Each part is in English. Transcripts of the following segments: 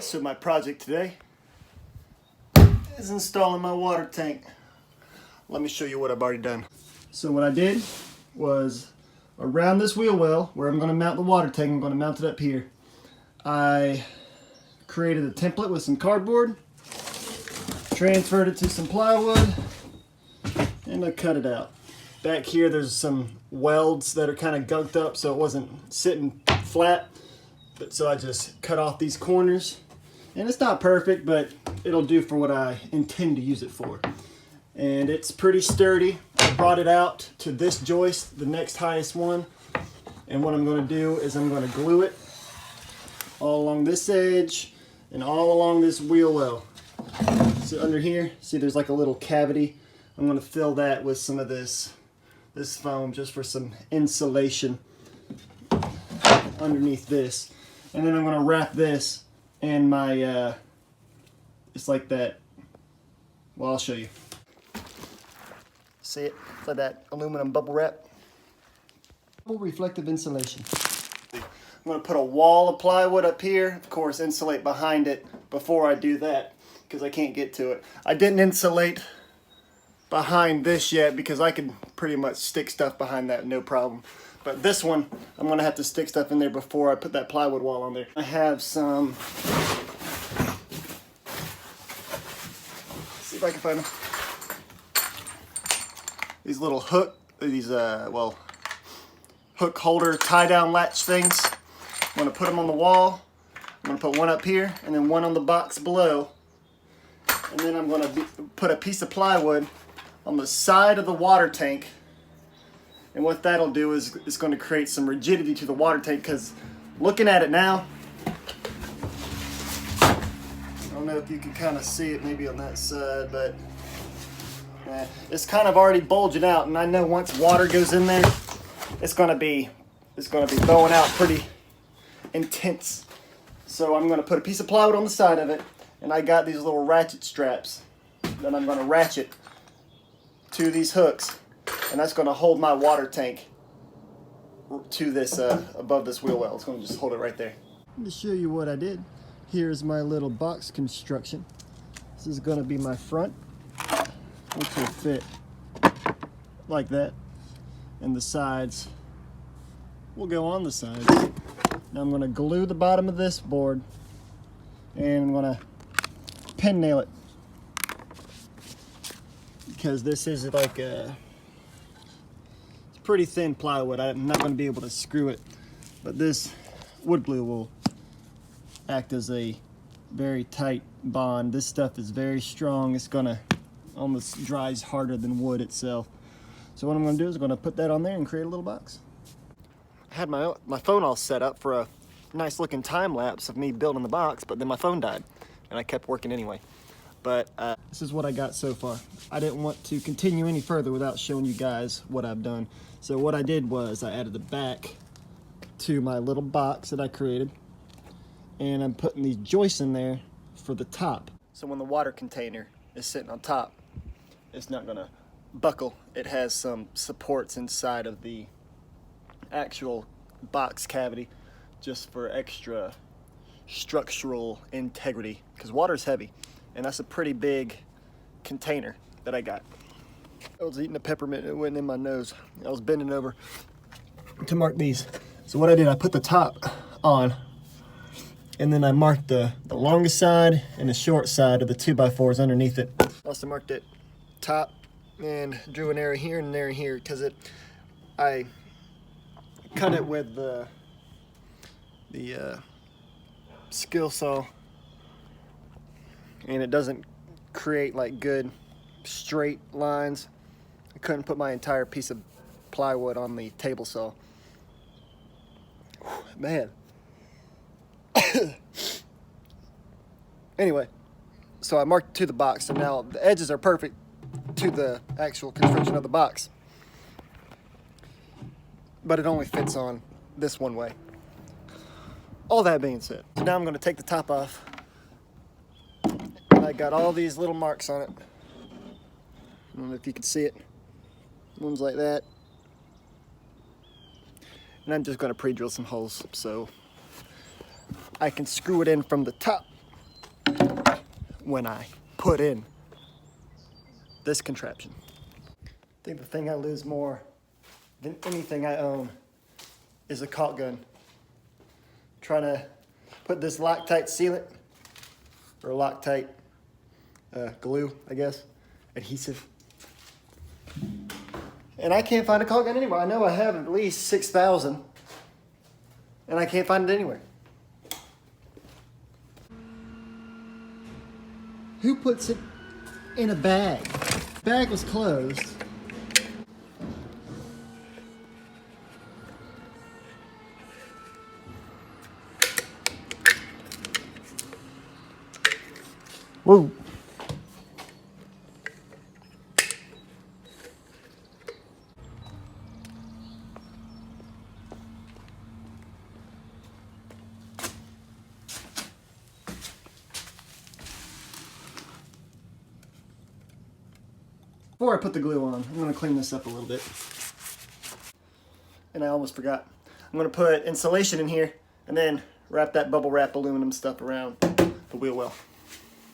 So my project today is installing my water tank. Let me show you what I've already done. So what I did was around this wheel well where I'm going to mount the water tank, I'm going to mount it up here. I created a template with some cardboard, transferred it to some plywood, and I cut it out. Back here there's some welds that are kind of gunked up so it wasn't sitting flat. So I just cut off these corners. And it's not perfect, but it'll do for what I intend to use it for. And it's pretty sturdy. I brought it out to this joist, the next highest one. And what I'm going to do is I'm going to glue it all along this edge and all along this wheel well. So under here, see there's like a little cavity. I'm going to fill that with some of this foam just for some insulation underneath this. And then I'm going to wrap this in my, it's like that, well, I'll show you. See it? It's like that aluminum bubble wrap. Reflective insulation. I'm going to put a wall of plywood up here, of course insulate behind it before I do that because I can't get to it. I didn't insulate behind this yet because I could pretty much stick stuff behind that no problem. But this one, I'm going to have to stick stuff in there before I put that plywood wall on there. I have some, let's see if I can find them. These little hook holder tie down latch things. I'm going to put them on the wall. I'm going to put one up here and then one on the box below. And then I'm going to put a piece of plywood on the side of the water tank. And what that'll do is it's going to create some rigidity to the water tank because looking at it now, I don't know if you can kind of see it maybe on that side, but it's kind of already bulging out. And I know once water goes in there, it's going to be throwing out pretty intense. So I'm going to put a piece of plywood on the side of it, and I got these little ratchet straps that I'm going to ratchet to these hooks. And that's going to hold my water tank to this, above this wheel well. It's going to just hold it right there. Let me show you what I did. Here's my little box construction. This is going to be my front, which will fit like that. And the sides will go on the sides. Now I'm going to glue the bottom of this board and I'm going to pin nail it. Because this is like a pretty thin plywood. I'm not going to be able to screw it, but this wood glue will act as a very tight bond. This stuff is very strong. It's gonna almost dries harder than wood itself. So what I'm going to do is I'm going to put that on there and create a little box. I had my phone all set up for a nice looking time lapse of me building the box, but then my phone died and I kept working anyway. But this is what I got so far. I didn't want to continue any further without showing you guys what I've done. So what I did was I added the back to my little box that I created. And I'm putting these joists in there for the top. So when the water container is sitting on top, it's not gonna buckle. It has some supports inside of the actual box cavity just for extra structural integrity because water is heavy. And that's a pretty big container that I got. I was eating a peppermint and it went in my nose. I was bending over to mark these. So what I did, I put the top on and then I marked the longest side and the short side of the 2x4s underneath it. I also marked it top and drew an area here and an area here because I cut it with the skill saw. And it doesn't create like good straight lines. I couldn't put my entire piece of plywood on the table saw. Man. Anyway, so I marked to the box, so now the edges are perfect to the actual construction of the box. But it only fits on this one way. All that being said, so now I'm going to take the top off. I got all these little marks on it. I don't know if you can see it. Ones like that. And I'm just going to pre-drill some holes so I can screw it in from the top when I put in this contraption. I think the thing I lose more than anything I own is a caulk gun. Trying to put this Loctite sealant, or Loctite glue, I guess, adhesive. And I can't find a caulk gun anywhere. I know I have at least 6,000, and I can't find it anywhere. Who puts it in a bag? The bag was closed. Whoa. Before I put the glue on, I'm going to clean this up a little bit. And I almost forgot. I'm going to put insulation in here and then wrap that bubble wrap aluminum stuff around the wheel well.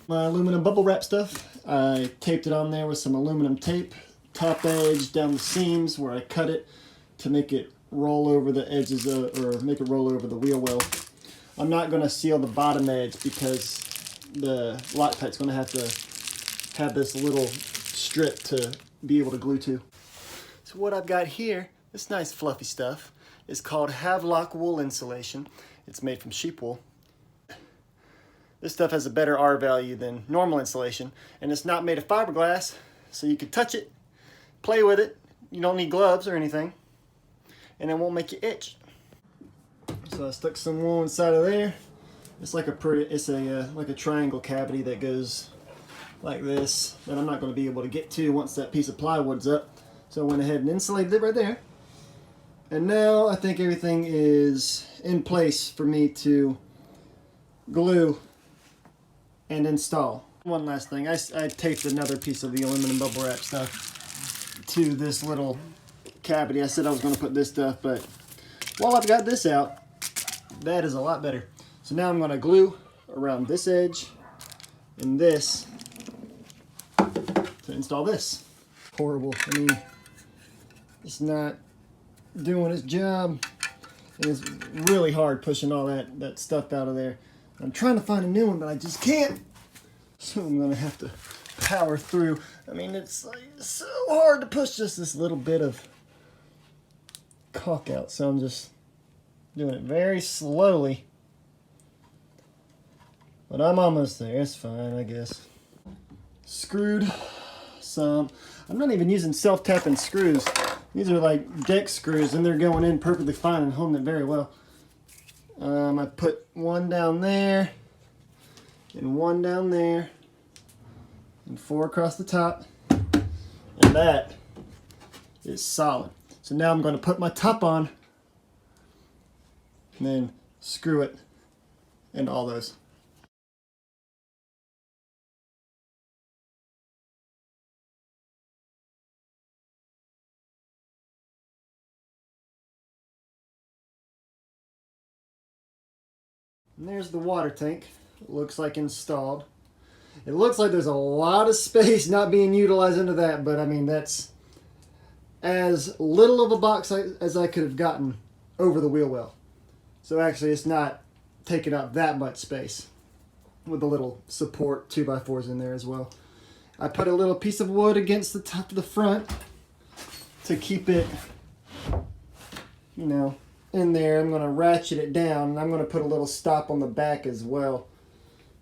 My aluminum bubble wrap stuff, I taped it on there with some aluminum tape, top edge down the seams where I cut it to make it roll over the edges or make it roll over the wheel well. I'm not going to seal the bottom edge because the Loctite's going to have this little strip to be able to glue to. So what I've got here, this nice fluffy stuff, is called Havelock wool insulation. It's made from sheep wool. This stuff has a better R value than normal insulation, and it's not made of fiberglass, so you can touch it, play with it. You don't need gloves or anything, and it won't make you itch. So I stuck some wool inside of there. It's like like a triangle cavity that goes like this that I'm not going to be able to get to once that piece of plywood's up. So I went ahead and insulated it right there. And now I think everything is in place for me to glue and install. One last thing, I taped another piece of the aluminum bubble wrap stuff to this little cavity. I said I was going to put this stuff, but while I've got this out, that is a lot better. So now I'm going to glue around this edge and this to install this. Horrible. I mean, it's not doing its job. And it's really hard pushing all that stuff out of there. I'm trying to find a new one, but I just can't. So I'm going to have to power through. I mean, it's like so hard to push just this little bit of caulk out. So I'm just doing it very slowly. But I'm almost there. It's fine, I guess. Screwed some. I'm not even using self-tapping screws. These are like deck screws, and they're going in perfectly fine and holding it very well. I put one down there, and one down there, and 4 across the top, and that is solid. So now I'm going to put my top on, and then screw it into all those. And there's the water tank. It looks like installed. It looks like there's a lot of space not being utilized into that, but I mean, that's as little of a box as I could have gotten over the wheel well. So actually it's not taking up that much space with the little support 2x4s in there as well. I put a little piece of wood against the top of the front to keep it, you know, in there. I'm going to ratchet it down, and I'm going to put a little stop on the back as well,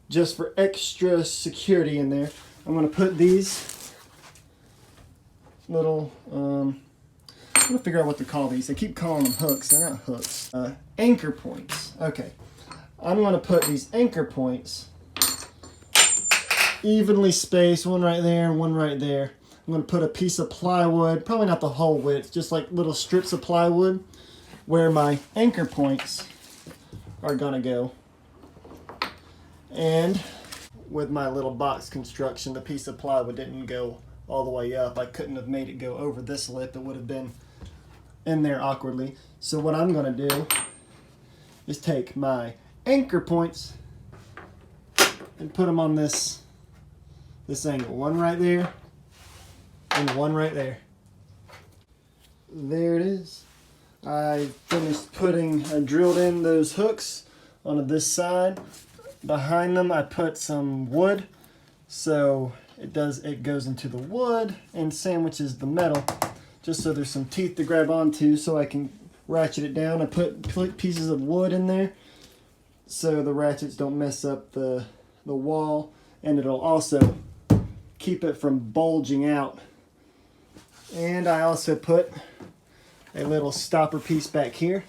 just for extra security in there. I'm going to put these little, I'm going to figure out what to call these. I keep calling them hooks. They're not hooks. Anchor points. Okay. I'm going to put these anchor points evenly spaced, one right there and one right there. I'm going to put a piece of plywood, probably not the whole width, just like little strips of plywood, where my anchor points are gonna go. And with my little box construction, the piece of plywood didn't go all the way up. I couldn't have made it go over this lip. It would have been in there awkwardly. So what I'm gonna do is take my anchor points and put them on this this angle. One right there and one right there. There it is. I finished I drilled in those hooks on this side. Behind them I put some wood, so it goes into the wood and sandwiches the metal, just so there's some teeth to grab onto so I can ratchet it down. I put pieces of wood in there so the ratchets don't mess up the wall, and it'll also keep it from bulging out. And I also put a little stopper piece back here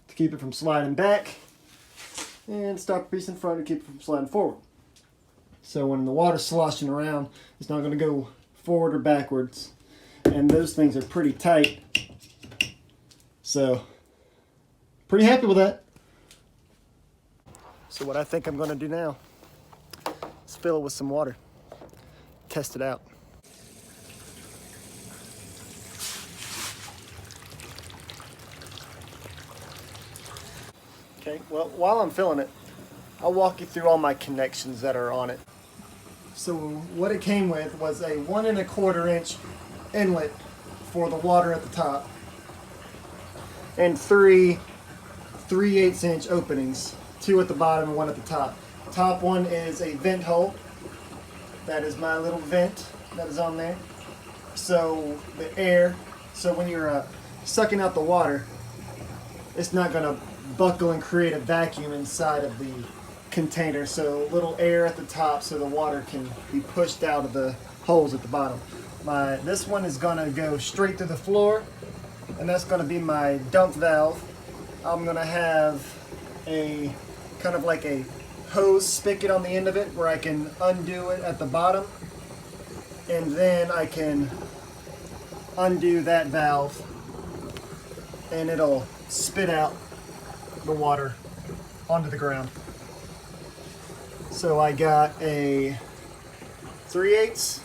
to keep it from sliding back, and stopper piece in front to keep it from sliding forward. So when the water's sloshing around, it's not going to go forward or backwards. And those things are pretty tight. So, pretty happy with that. So what I think I'm going to do now is fill it with some water. Test it out. Okay, well, while I'm filling it, I'll walk you through all my connections that are on it. So what it came with was a 1 1/4 inch inlet for the water at the top, and 3 3/8 inch openings, 2 at the bottom and 1 at the top. Top one is a vent hole. That is my little vent that is on there. So the air, so when you're sucking out the water, it's not going to buckle and create a vacuum inside of the container. So little air at the top so the water can be pushed out of the holes at the bottom. This one is going to go straight to the floor, and that's going to be my dump valve. I'm going to have a kind of like a hose spigot on the end of it where I can undo it at the bottom, and then I can undo that valve and it'll spit out the water onto the ground. So I got a 3/8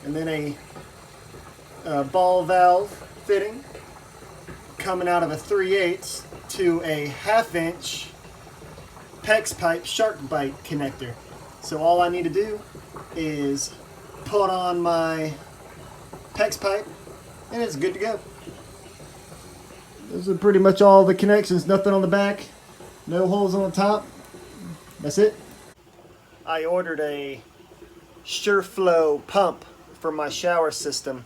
and then a ball valve fitting coming out of a 3/8 to a 1/2 inch PEX pipe shark bite connector. So all I need to do is put on my PEX pipe and it's good to go. Those are pretty much all the connections. Nothing on the back, no holes on the top. That's it. I ordered a SureFlow pump for my shower system,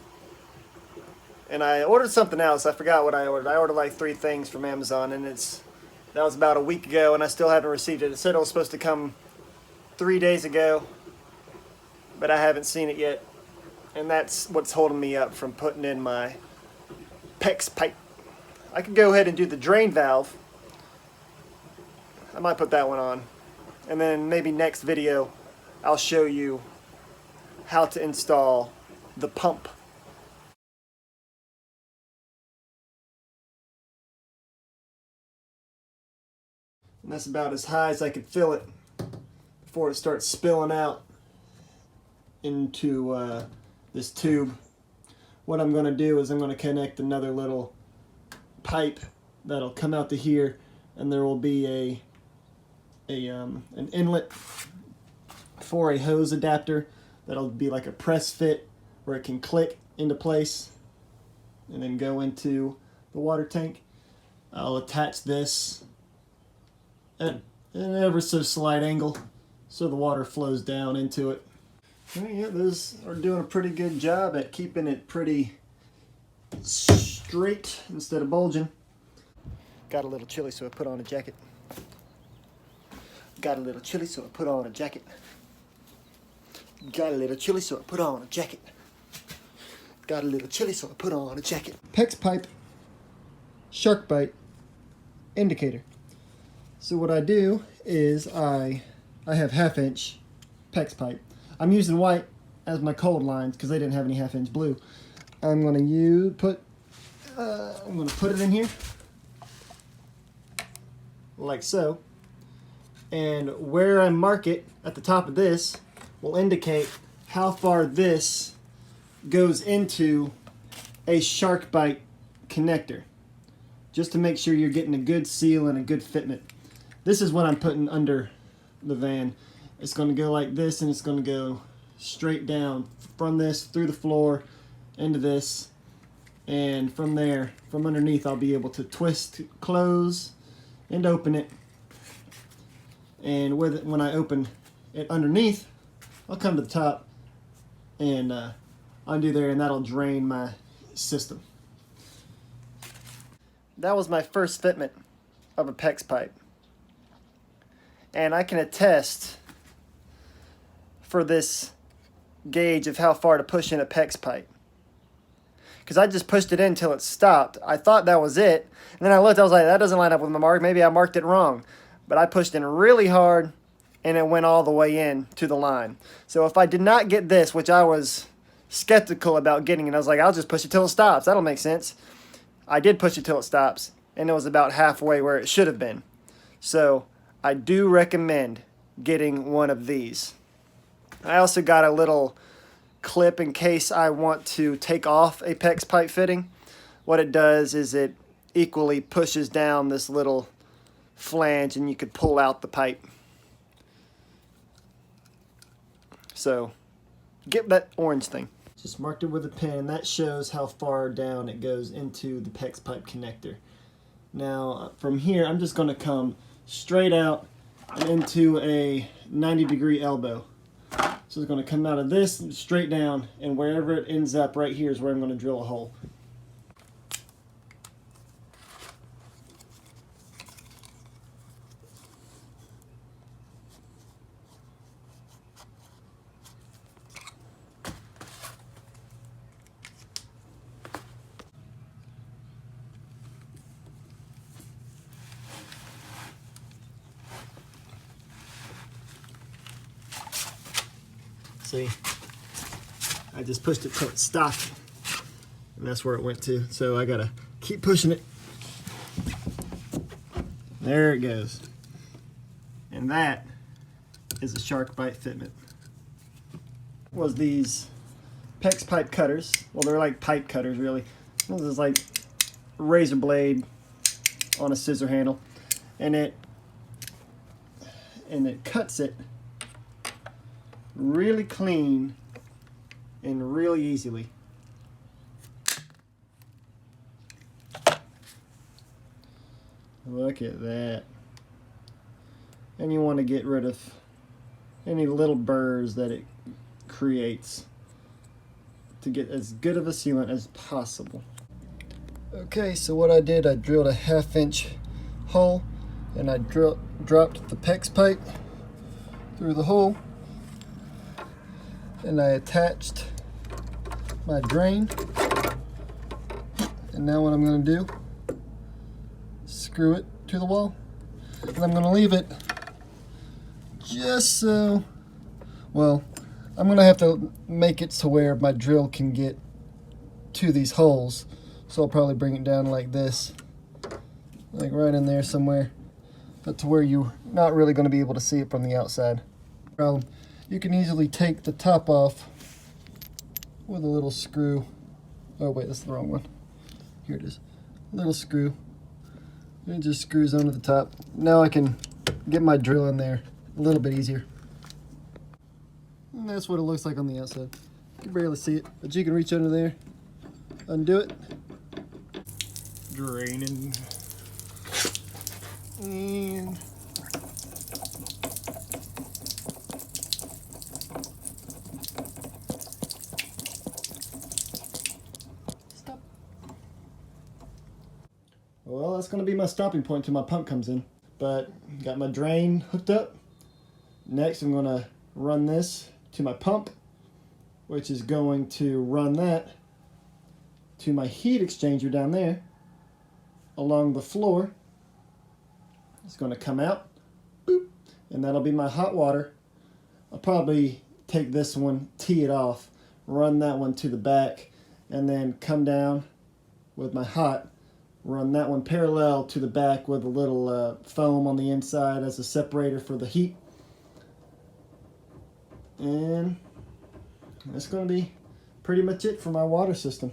and I ordered something else. I forgot what I ordered. I ordered like 3 things from Amazon, and that was about a week ago, and I still haven't received it. It said it was supposed to come 3 days ago, but I haven't seen it yet, and that's what's holding me up from putting in my PEX pipe. I could go ahead and do the drain valve. I might put that one on, and then maybe next video I'll show you how to install the pump. And that's about as high as I could fill it before it starts spilling out into this tube. What I'm going to do is I'm going to connect another little pipe that'll come out to here, and there will be an inlet for a hose adapter that'll be like a press fit where it can click into place and then go into the water tank. I'll attach this at an ever so slight angle so the water flows down into it. Yeah, those are doing a pretty good job at keeping it pretty straight instead of bulging. Got a little chilly, so I put on a jacket. Got a little chilly, so I put on a jacket. Got a little chilly, so I put on a jacket. Got a little chilly, so I put on a jacket. PEX pipe, shark bite, indicator. So what I do is I have 1/2 inch PEX pipe. I'm using white as my cold lines because they didn't have any 1/2 inch blue. I'm gonna put it in here like so, and where I mark it at the top of this will indicate how far this goes into a shark bite connector, just to make sure you're getting a good seal and a good fitment. This is what I'm putting under the van. It's going to go like this, and it's going to go straight down from this through the floor into this, and from there, from underneath, I'll be able to twist, close, and open it. And with it, when I open it underneath, I'll come to the top and undo there, and that'll drain my system. That was my first fitment of a PEX pipe. And I can attest for this gauge of how far to push in a PEX pipe. Because I just pushed it in until it stopped. I thought that was it. And then I looked, I was like, that doesn't line up with my mark. Maybe I marked it wrong. But I pushed in really hard and it went all the way in to the line. So if I did not get this, which I was skeptical about getting it, I was like, I'll just push it till it stops. That'll make sense. I did push it till it stops, and it was about halfway where it should have been. So I do recommend getting one of these. I also got a little clip in case I want to take off a PEX pipe fitting. What it does is it equally pushes down this little flange and you could pull out the pipe. So get that orange thing. Just marked it with a pen, and that shows how far down it goes into the PEX pipe connector. Now from here I'm just going to come straight out and into a 90-degree elbow. So it's going to come out of this straight down, and wherever it ends up right here is where I'm going to drill a hole. See, I just pushed it till it stopped, and that's where it went to. So I gotta keep pushing it. There it goes. And that is a shark bite fitment. Was these PEX pipe cutters. Well, they're like pipe cutters, really. This is like a razor blade on a scissor handle, and it cuts it really clean and really easily. Look at that. And you want to get rid of any little burrs that it creates to get as good of a sealant as possible. Okay, so what I did, I drilled a 1/2-inch hole, and I dropped the PEX pipe through the hole, and I attached my drain. And now what I'm going to do, screw it to the wall, and I'm going to leave it just so, well, I'm going to have to make it to where my drill can get to these holes. So I'll probably bring it down like this, like right in there somewhere, but to where you're not really going to be able to see it from the outside. You can easily take the top off with a little screw. Oh wait, that's the wrong one. Here it is. A little screw. It just screws onto the top. Now I can get my drill in there a little bit easier. And that's what it looks like on the outside. You can barely see it, but you can reach under there, undo it, draining, and stop. Well, that's going to be my stopping point till my pump comes in. But got my drain hooked up. Next I'm going to run this to my pump, which is going to run that to my heat exchanger down there along the floor. It's going to come out, boop, and that'll be my hot water. I'll probably take this one, tee it off, run that one to the back, and then come down with my hot, run that one parallel to the back with a little foam on the inside as a separator for the heat. And that's going to be pretty much it for my water system.